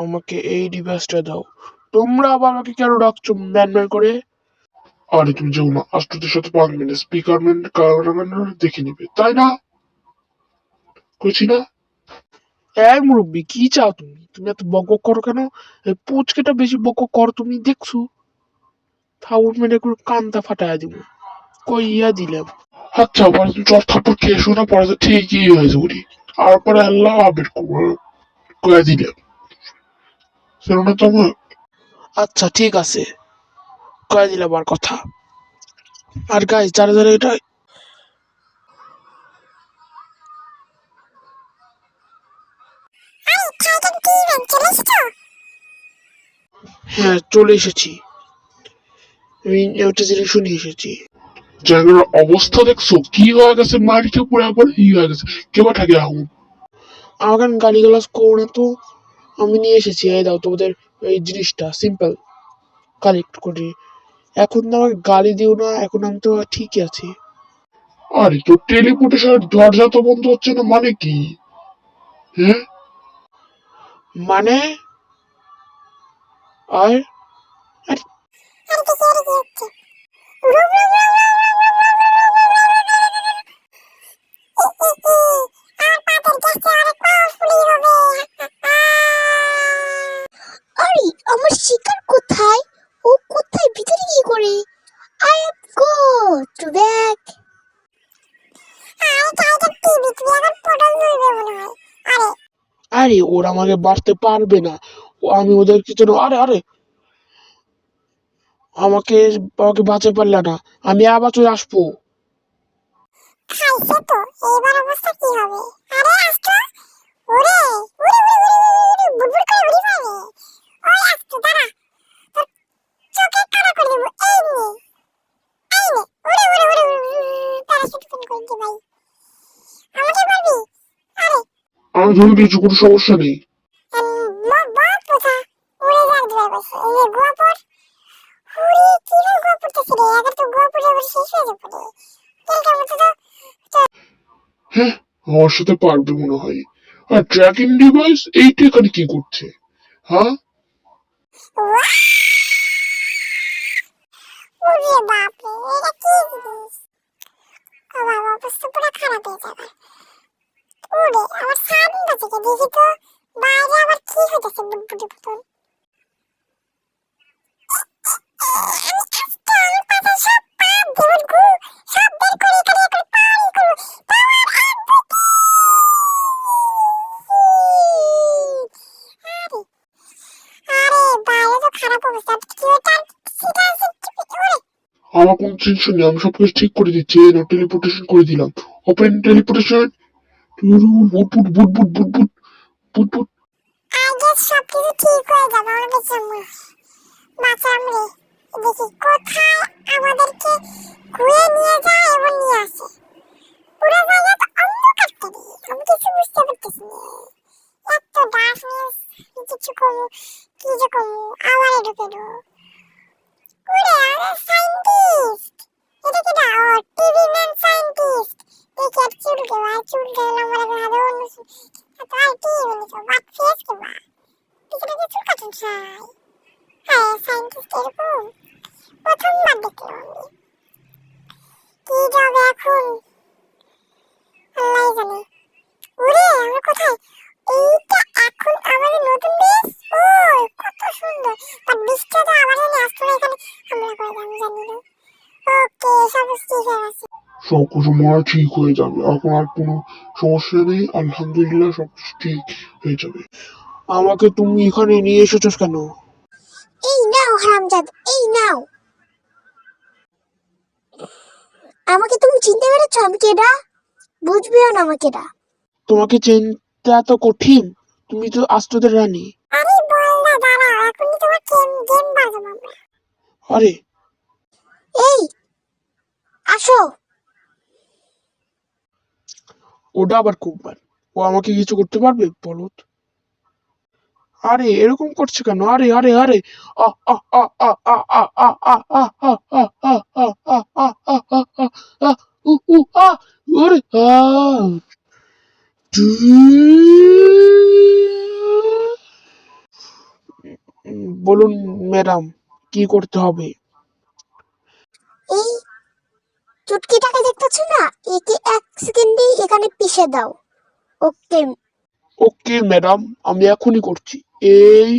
আমাকে এই ডিভাইসটা দাও। তোমরা আবার আমাকে কেন ডাকছো ম্যান ম্যান করে? আরে তুমি যেও না, আষ্টদের সাথে পারবে না, স্পিকার ম্যান ক্যামেরাম্যান দেখে নিবে, তাই না? কইছি না? এই মুরব্বি, কি চাও তুমি? তুমি এত বক বক করো কেন? এই পুচকেটা বেশি বক বক করো, তুমি দেখছো? থাউট মেরে করে কানটা ফাটায় দিব। কইয়া দিলাম। আচ্ছা, পরে তুমি চট থাপ্পড় খেয়ে এসো না, পরে তো ঠিকই হয়ে যাবে। আর পরে আল্লাহ আবের কইয়া দিলাম, শোনো না তোমার? আচ্ছা ঠিক আছে, কয়ে দিলাম আর কথা। আর গাইস, যারা যারা এটা, হ্যাঁ চলে এসেছি, আমি একটা জিনিস শুনে এসেছি। জায়গার অবস্থা দেখছো কি হয়ে গেছে? মাটিতে পুরো একবার ই হয়ে গেছে, কেবা থাকে আগুন। আমাকে গালিগালাজ করো না তো, আমি নিয়ে এসেছি, এই দাও তোমাদের এই জিনিসটা, সিম্পল কালেক্ট করি। এখন তো আমাকে গালি দিও না, এখন আমি তো ঠিকই আছি। আরে তো টেলিপোর্টেশনের দরজা তো বন্ধ হচ্ছে না, মানে কি? হ্যাঁ মানে, আর আরে, আরে আমার শিকার কোথায়? ও কোথায় ভিতরে কি করে? I am go to back. আরে ওরা আমাকে বাঁচতে পারবে না, ও আমি ওদের কিছু না। আরে আরে, আমাকে আমাকে বাঁচাতে পারলে না, আমি আবার চলে আসবো। খাইছে তো, এবার অবস্থা কি হবে? আরে আস্ত, ওরে ওরে ওরে ওরে বুড়বুড় করে উড়ি যাবে। ওই আস্ত দাঁড়া, তোর চোখে কানা করে দেবো। এই নে এই নে, ওরে ওরে ওরে প্যারাশুট পিন করে দি ভাই। আমাকে মারবি? আরে আমি ধরে দিয়েছি, কোনো সমস্যা নেই। বহুত পোষা উড়ে যার ধরে বসে এই যে গোয়া পর। উড়ি কি রে গোয়া পড়তেছে রে, আগে তো গোয়া পড়ে আবার শেষ হয়ে যাবে রে। তেলটার মতো তো হ্যাঁ, আমার সাথে পারবে মনে হয়। আর ট্র্যাকিং ডিভাইস এইটা এখানে কি করছে? হ্যাঁ, ওরে বাপরে, এটা কি জিনিস? ও বাবা, অবস্থা পুরো খারাপ হয়ে যাবে। ওরে আমার সামনে বাজে দেখি তো, বাইরে আবার কি হইতেছে বুটবুটি পুতুল। আমি আজকে আমার পাশে সব পাপ দেবল গু সব বের করে এখানে এখন পাওয়ার করবো। পাওয়ার আনবুটি। আরে আরে বাইরে তো খারাপ অবস্থা, কি ওটা সিধা ওরে। আমার কোনো টেনশন নেই, আমি সবকিছু ঠিক করে দিচ্ছি। এই টেলিপোর্টেশন করে দিলাম। Open teleportation. Boot boot boot boot boot boot boot boot. I guess সব কিছু ঠিক হয়ে যাবে, আমার বেঁচে বাঁচাম রে। দেখি কোথায় আমাদেরকে ঘুরে নিয়ে যায় এবং নিয়ে আসে। পুরো জায়গা তো অন্ধকার করে, আমি কিছু বুঝতে পারতেছি না। এত ডার্কনেস, কিছু কমু কি যে কমু আবার ঢুকে ঢো। ওরে আরে সায়েন্টিস্ট, এটা কি দা? ও টিভি ম্যান সায়েন্টিস্ট। দেখি আর চুল কে ভাই, চুল কে লম্বা লাগা হবে অন্য তো আর কি বলি তো বাট ফেস কে ভাই, পিছনে কি চুল কাটেন চাই? হ্যাঁ সায়েন্টিস্ট এরকম প্রথমবার দেখলাম আমি। কি যাবে এখন আল্লাহ জানে। ওরে আমরা কোথায়? এইটা এখন আমাদের নতুন বেস। ও কত সুন্দর। বাট বৃষ্টিটা তো আবার এনে আসতো না এখানে, আমরা করে আমি জানি না। ওকে সব ঠিক হয়ে গেছে। সবকিছু মনে ঠিক হয়ে যাবে, এখন আর কোনো সমস্যা নেই, আলহামদুলিল্লাহ সবকিছু ঠিক হয়ে যাবে। আমাকে তুমি এখানে নিয়ে এসেছো কেন? এই নাও হারামজাদ, এই নাও। আমাকে তুমি চিনতে পেরেছো? আমি কেডা? বুঝবেও না আমাকে কেডা। তোমাকে চিনতে এত কঠিন? তুমি তো আস্টদের রানী। আরে বল না, দাঁড়াও এখনই তোমার গেম গেম বাজাবো আমরা। আরে এই আসো। ওটা আবার খুব বার, ও আমাকে কিছু করতে পারবে বলত? আরে এরকম করছে কেন? আরে আরে আরে, আ আ আ আ আ আ আ আ আ আ আ আ আ আ আ আ আ আ উ উ আ ওরে আ ম্যাডাম, কি করতে হবে? এই চুটকিটাকে দেখতেছো না, একে 1 সেকেন্ডেই এখানে পিষে দাও। ওকে। ওকে ম্যাডাম, আমি এখনই করছি। এই